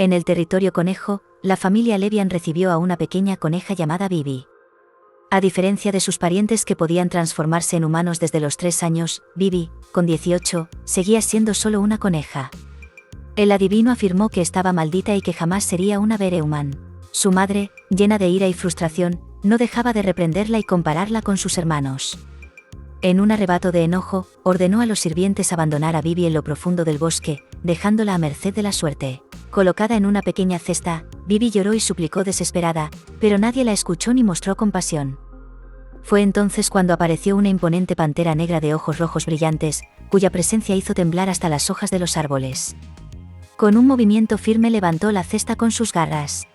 En el territorio conejo, la familia Levian recibió a una pequeña coneja llamada Bibi. A diferencia de sus parientes que podían transformarse en humanos desde los 3 años, Bibi, con 18, seguía siendo solo una coneja. El adivino afirmó que estaba maldita y que jamás sería una Berehuman. Su madre, llena de ira y frustración, no dejaba de reprenderla y compararla con sus hermanos. En un arrebato de enojo, ordenó a los sirvientes abandonar a Bibi en lo profundo del bosque, dejándola a merced de la suerte. Colocada en una pequeña cesta, Bibi lloró y suplicó desesperada, pero nadie la escuchó ni mostró compasión. Fue entonces cuando apareció una imponente pantera negra de ojos rojos brillantes, cuya presencia hizo temblar hasta las hojas de los árboles. Con un movimiento firme levantó la cesta con sus garras.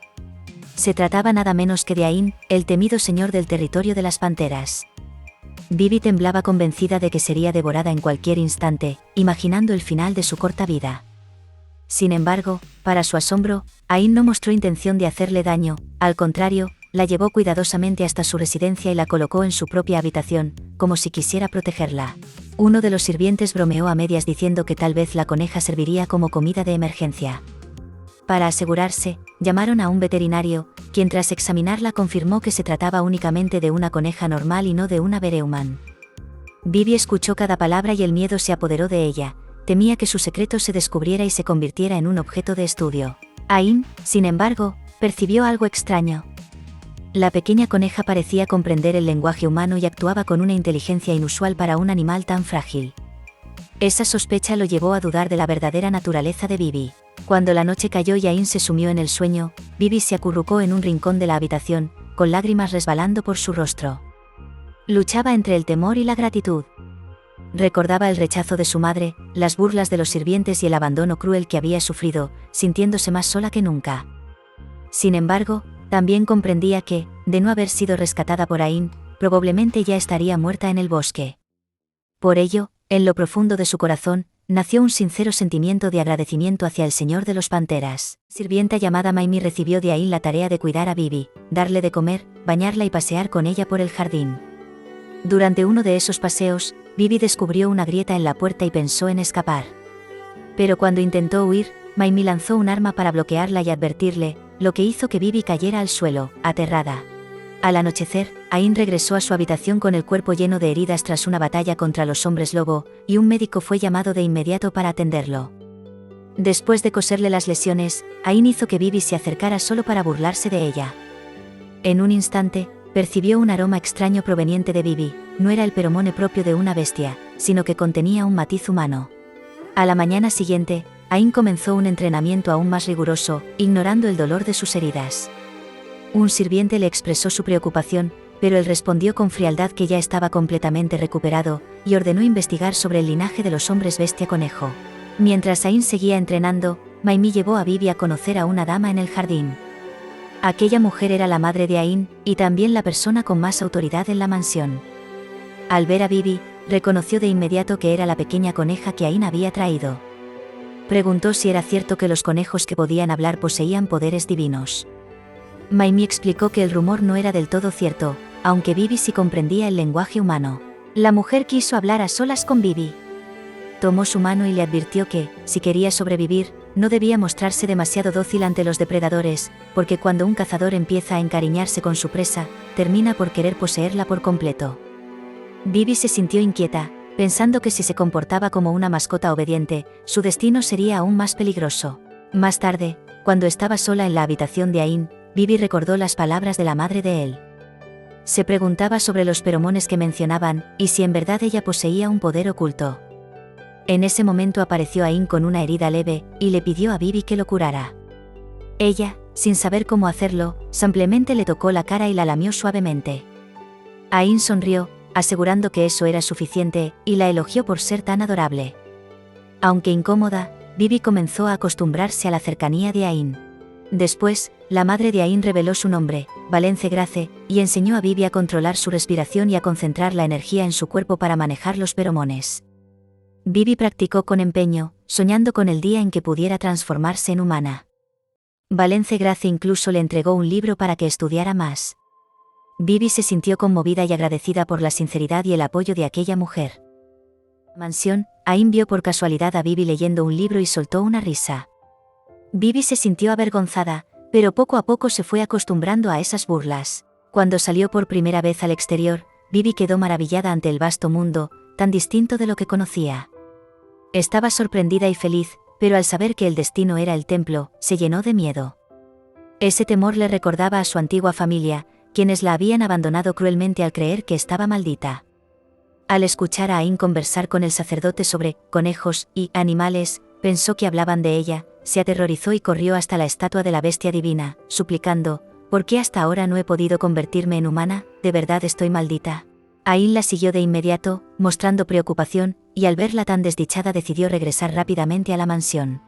Se trataba nada menos que de Ain, el temido señor del territorio de las panteras. Bibi temblaba convencida de que sería devorada en cualquier instante, imaginando el final de su corta vida. Sin embargo, para su asombro, Ain no mostró intención de hacerle daño, al contrario, la llevó cuidadosamente hasta su residencia y la colocó en su propia habitación, como si quisiera protegerla. Uno de los sirvientes bromeó a medias diciendo que tal vez la coneja serviría como comida de emergencia. Para asegurarse, llamaron a un veterinario, quien tras examinarla confirmó que se trataba únicamente de una coneja normal y no de una Berehuman. Bibi escuchó cada palabra y el miedo se apoderó de ella, temía que su secreto se descubriera y se convirtiera en un objeto de estudio. Ain, sin embargo, percibió algo extraño. La pequeña coneja parecía comprender el lenguaje humano y actuaba con una inteligencia inusual para un animal tan frágil. Esa sospecha lo llevó a dudar de la verdadera naturaleza de Bibi. Cuando la noche cayó y Ain se sumió en el sueño, Bibi se acurrucó en un rincón de la habitación, con lágrimas resbalando por su rostro. Luchaba entre el temor y la gratitud. Recordaba el rechazo de su madre, las burlas de los sirvientes y el abandono cruel que había sufrido, sintiéndose más sola que nunca. Sin embargo, también comprendía que, de no haber sido rescatada por Ain, probablemente ya estaría muerta en el bosque. Por ello, en lo profundo de su corazón, nació un sincero sentimiento de agradecimiento hacia el señor de los panteras. Sirvienta llamada Maimi recibió de Ain la tarea de cuidar a Bibi, darle de comer, bañarla y pasear con ella por el jardín. Durante uno de esos paseos, Bibi descubrió una grieta en la puerta y pensó en escapar. Pero cuando intentó huir, Maimi lanzó un arma para bloquearla y advertirle, lo que hizo que Bibi cayera al suelo, aterrada. Al anochecer, Ain regresó a su habitación con el cuerpo lleno de heridas tras una batalla contra los hombres lobo, y un médico fue llamado de inmediato para atenderlo. Después de coserle las lesiones, Ain hizo que Bibi se acercara solo para burlarse de ella. En un instante, percibió un aroma extraño proveniente de Bibi, no era el feromone propio de una bestia, sino que contenía un matiz humano. A la mañana siguiente, Ain comenzó un entrenamiento aún más riguroso, ignorando el dolor de sus heridas. Un sirviente le expresó su preocupación, pero él respondió con frialdad que ya estaba completamente recuperado, y ordenó investigar sobre el linaje de los hombres bestia conejo. Mientras Ain seguía entrenando, Maimi llevó a Bibi a conocer a una dama en el jardín. Aquella mujer era la madre de Ain, y también la persona con más autoridad en la mansión. Al ver a Bibi, reconoció de inmediato que era la pequeña coneja que Ain había traído. Preguntó si era cierto que los conejos que podían hablar poseían poderes divinos. Maimi explicó que el rumor no era del todo cierto, aunque Bibi sí comprendía el lenguaje humano. La mujer quiso hablar a solas con Bibi. Tomó su mano y le advirtió que, si quería sobrevivir, no debía mostrarse demasiado dócil ante los depredadores, porque cuando un cazador empieza a encariñarse con su presa, termina por querer poseerla por completo. Bibi se sintió inquieta, pensando que si se comportaba como una mascota obediente, su destino sería aún más peligroso. Más tarde, cuando estaba sola en la habitación de Ain, Bibi recordó las palabras de la madre de él. Se preguntaba sobre los feromones que mencionaban, y si en verdad ella poseía un poder oculto. En ese momento apareció Ain con una herida leve, y le pidió a Bibi que lo curara. Ella, sin saber cómo hacerlo, simplemente le tocó la cara y la lamió suavemente. Ain sonrió, asegurando que eso era suficiente, y la elogió por ser tan adorable. Aunque incómoda, Bibi comenzó a acostumbrarse a la cercanía de Ain. Después, la madre de Ain reveló su nombre, Valence Grace, y enseñó a Bibi a controlar su respiración y a concentrar la energía en su cuerpo para manejar los feromones. Bibi practicó con empeño, soñando con el día en que pudiera transformarse en humana. Valence Grace incluso le entregó un libro para que estudiara más. Bibi se sintió conmovida y agradecida por la sinceridad y el apoyo de aquella mujer. En la mansión, Ain vio por casualidad a Bibi leyendo un libro y soltó una risa. Bibi se sintió avergonzada, pero poco a poco se fue acostumbrando a esas burlas. Cuando salió por primera vez al exterior, Bibi quedó maravillada ante el vasto mundo, tan distinto de lo que conocía. Estaba sorprendida y feliz, pero al saber que el destino era el templo, se llenó de miedo. Ese temor le recordaba a su antigua familia, quienes la habían abandonado cruelmente al creer que estaba maldita. Al escuchar a Ain conversar con el sacerdote sobre conejos y animales, pensó que hablaban de ella, se aterrorizó y corrió hasta la estatua de la bestia divina, suplicando: ¿por qué hasta ahora no he podido convertirme en humana? ¿De verdad estoy maldita? Ain la siguió de inmediato, mostrando preocupación, y al verla tan desdichada decidió regresar rápidamente a la mansión.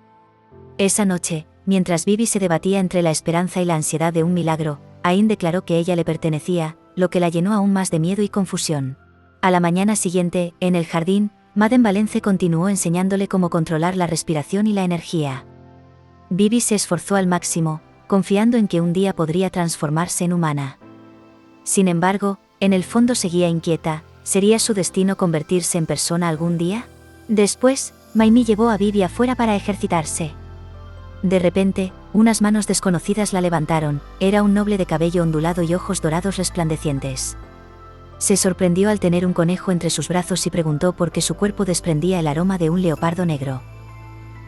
Esa noche, mientras Bibi se debatía entre la esperanza y la ansiedad de un milagro, Ain declaró que ella le pertenecía, lo que la llenó aún más de miedo y confusión. A la mañana siguiente, en el jardín, Madame Valence continuó enseñándole cómo controlar la respiración y la energía. Bibi se esforzó al máximo, confiando en que un día podría transformarse en humana. Sin embargo, en el fondo seguía inquieta: ¿sería su destino convertirse en persona algún día? Después, Maimí llevó a Bibi afuera para ejercitarse. De repente, unas manos desconocidas la levantaron. Era un noble de cabello ondulado y ojos dorados resplandecientes. Se sorprendió al tener un conejo entre sus brazos y preguntó por qué su cuerpo desprendía el aroma de un leopardo negro.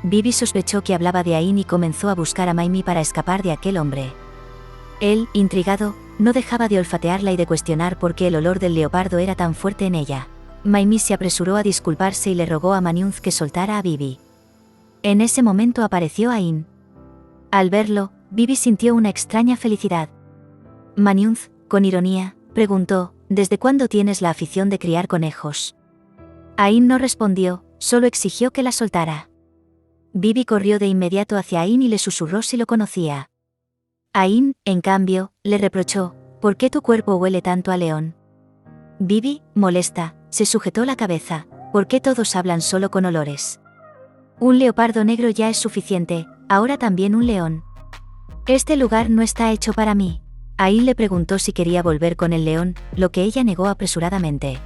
Bibi sospechó que hablaba de Ain y comenzó a buscar a Maimí para escapar de aquel hombre. Él, intrigado, no dejaba de olfatearla y de cuestionar por qué el olor del leopardo era tan fuerte en ella. Maimí se apresuró a disculparse y le rogó a Maniunz que soltara a Bibi. En ese momento apareció Ain. Al verlo, Bibi sintió una extraña felicidad. Maniunz, con ironía, preguntó: ¿desde cuándo tienes la afición de criar conejos? Ain no respondió, solo exigió que la soltara. Bibi corrió de inmediato hacia Ain y le susurró si lo conocía. Ain, en cambio, le reprochó: ¿por qué tu cuerpo huele tanto a león? Bibi, molesta, se sujetó la cabeza: ¿por qué todos hablan solo con olores? Un leopardo negro ya es suficiente, ahora también un león. Este lugar no está hecho para mí. Ain le preguntó si quería volver con el león, lo que ella negó apresuradamente.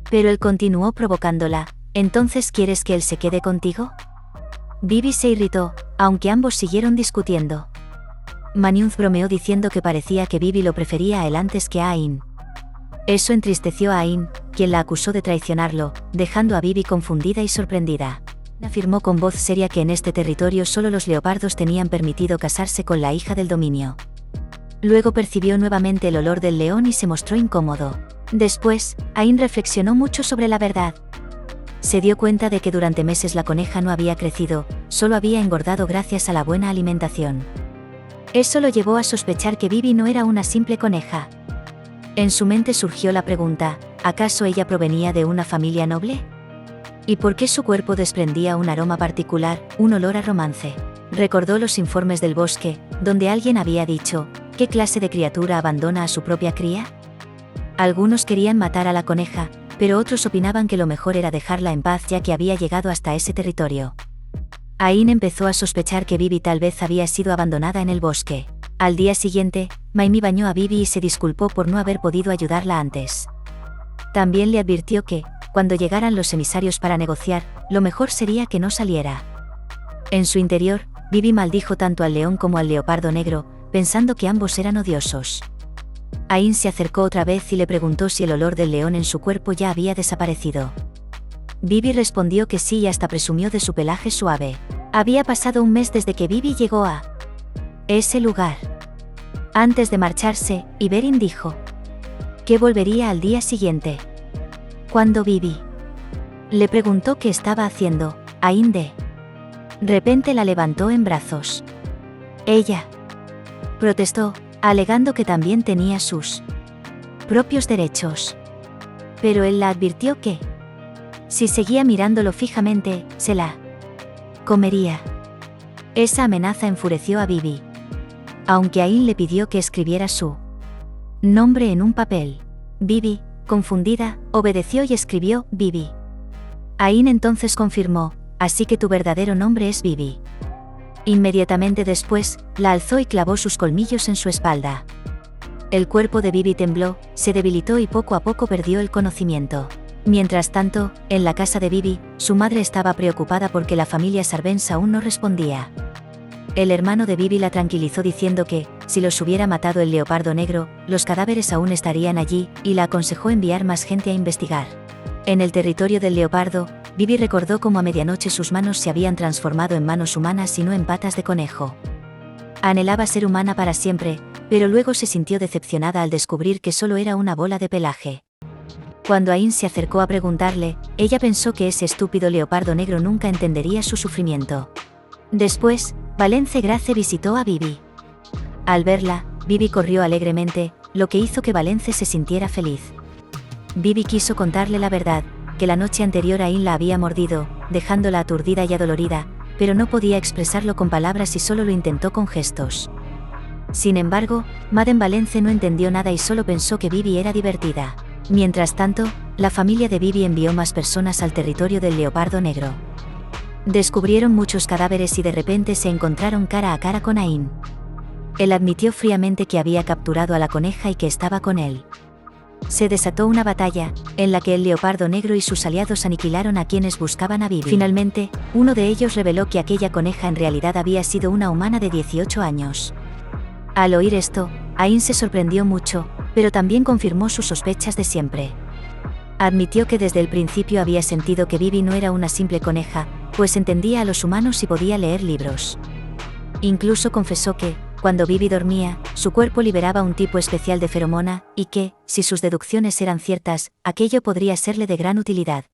Pero él continuó provocándola: ¿entonces quieres que él se quede contigo? Bibi se irritó, aunque ambos siguieron discutiendo. Maniunz bromeó diciendo que parecía que Bibi lo prefería a él antes que a Ain. Eso entristeció a Ain, quien la acusó de traicionarlo, dejando a Bibi confundida y sorprendida. Afirmó con voz seria que en este territorio solo los leopardos tenían permitido casarse con la hija del dominio. Luego percibió nuevamente el olor del león y se mostró incómodo. Después, Ain reflexionó mucho sobre la verdad. Se dio cuenta de que durante meses la coneja no había crecido, solo había engordado gracias a la buena alimentación. Eso lo llevó a sospechar que Bibi no era una simple coneja. En su mente surgió la pregunta: ¿acaso ella provenía de una familia noble? ¿Y por qué su cuerpo desprendía un aroma particular, un olor a romance? Recordó los informes del bosque, donde alguien había dicho: ¿qué clase de criatura abandona a su propia cría? Algunos querían matar a la coneja, pero otros opinaban que lo mejor era dejarla en paz ya que había llegado hasta ese territorio. Ain empezó a sospechar que Bibi tal vez había sido abandonada en el bosque. Al día siguiente, Maimí bañó a Bibi y se disculpó por no haber podido ayudarla antes. También le advirtió que, cuando llegaran los emisarios para negociar, lo mejor sería que no saliera. En su interior, Bibi maldijo tanto al león como al leopardo negro, pensando que ambos eran odiosos. Ain se acercó otra vez y le preguntó si el olor del león en su cuerpo ya había desaparecido. Bibi respondió que sí y hasta presumió de su pelaje suave. Había pasado un mes desde que Bibi llegó a ese lugar. Antes de marcharse, Iberin dijo que volvería al día siguiente. Cuando Bibi le preguntó qué estaba haciendo, Ain de repente la levantó en brazos. Ella protestó, alegando que también tenía sus propios derechos. Pero él la advirtió que, si seguía mirándolo fijamente, se la comería. Esa amenaza enfureció a Bibi. Aunque Ain le pidió que escribiera su nombre en un papel. Bibi, confundida, obedeció y escribió Bibi. Ain entonces confirmó: así que tu verdadero nombre es Bibi. Inmediatamente después, la alzó y clavó sus colmillos en su espalda. El cuerpo de Bibi tembló, se debilitó y poco a poco perdió el conocimiento. Mientras tanto, en la casa de Bibi, su madre estaba preocupada porque la familia Sarvens aún no respondía. El hermano de Bibi la tranquilizó diciendo que, si los hubiera matado el leopardo negro, los cadáveres aún estarían allí, y la aconsejó enviar más gente a investigar. En el territorio del leopardo, Bibi recordó cómo a medianoche sus manos se habían transformado en manos humanas y no en patas de conejo. Anhelaba ser humana para siempre, pero luego se sintió decepcionada al descubrir que solo era una bola de pelaje. Cuando Ain se acercó a preguntarle, ella pensó que ese estúpido leopardo negro nunca entendería su sufrimiento. Después, Valence Grace visitó a Bibi. Al verla, Bibi corrió alegremente, lo que hizo que Valence se sintiera feliz. Bibi quiso contarle la verdad, que la noche anterior Ain la había mordido, dejándola aturdida y adolorida, pero no podía expresarlo con palabras y solo lo intentó con gestos. Sin embargo, Madame Valence no entendió nada y solo pensó que Bibi era divertida. Mientras tanto, la familia de Bibi envió más personas al territorio del leopardo negro. Descubrieron muchos cadáveres y de repente se encontraron cara a cara con Ain. Él admitió fríamente que había capturado a la coneja y que estaba con él. Se desató una batalla, en la que el leopardo negro y sus aliados aniquilaron a quienes buscaban a Bibi. Finalmente, uno de ellos reveló que aquella coneja en realidad había sido una humana de 18 años. Al oír esto, Ain se sorprendió mucho, pero también confirmó sus sospechas de siempre. Admitió que desde el principio había sentido que Bibi no era una simple coneja, pues entendía a los humanos y podía leer libros. Incluso confesó que, cuando Bibi dormía, su cuerpo liberaba un tipo especial de feromona, y que, si sus deducciones eran ciertas, aquello podría serle de gran utilidad.